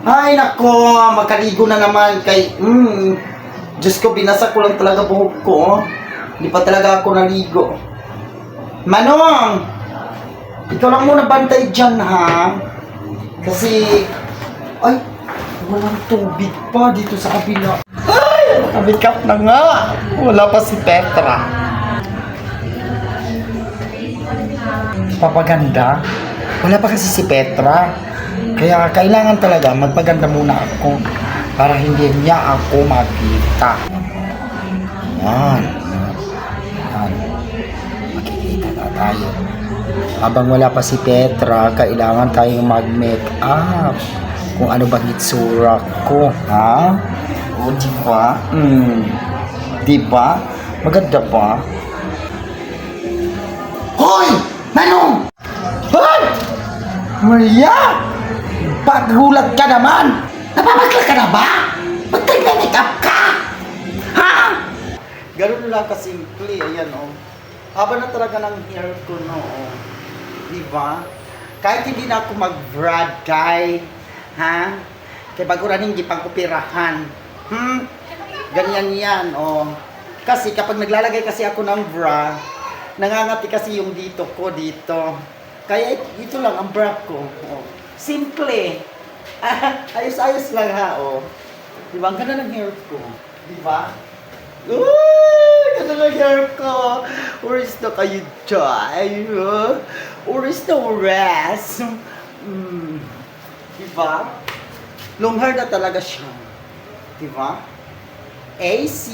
Ay, nako, magkaligo na naman kay, Diyos ko, binasa ko lang talaga buhok ko, oh. Hindi pa talaga ako naligo. Manong! Ikaw lang muna bantay dyan, ha? Kasi, ay, walang tubig pa dito sa kabila. Ay, nakabikap na nga. Wala pa si Petra. Papaganda? Wala pa kasi si Petra. Kaya kailangan talaga magpaganda muna ako para hindi niya ako makita. Yan. Yan. Makikita na tayo. Habang wala pa si Petra, kailangan tayong mag-make up. Kung ano bang itsura ko, ha? O, diba? Diba? Maganda pa. Hoy! Manong! Hoy! Maria! Paggulat ka naman! Napapagla ka na ba? Ba't nag-make up ka? Ha? Ganun lang kasimple. Ayan, oh. Haba na talaga ng hair ko, no? Oh. Diba? Kahit hindi na ako mag-brad, guy. Ha? Kaya bago rin hindi pang operahan. Ganyan yan, oh. Kasi kapag naglalagay kasi ako ng bra, nangangati kasi yung dito ko, dito. Kaya ito lang ang bra ko. Oh. Simple. Ayos-ayos lang, ha, oh. Diba? Ang ganda ng hair ko. Diba? Ganda ng hair ko. Oris na kayo dyan. Oris na oras. Diba? Long hair na talaga siya. Diba? AC.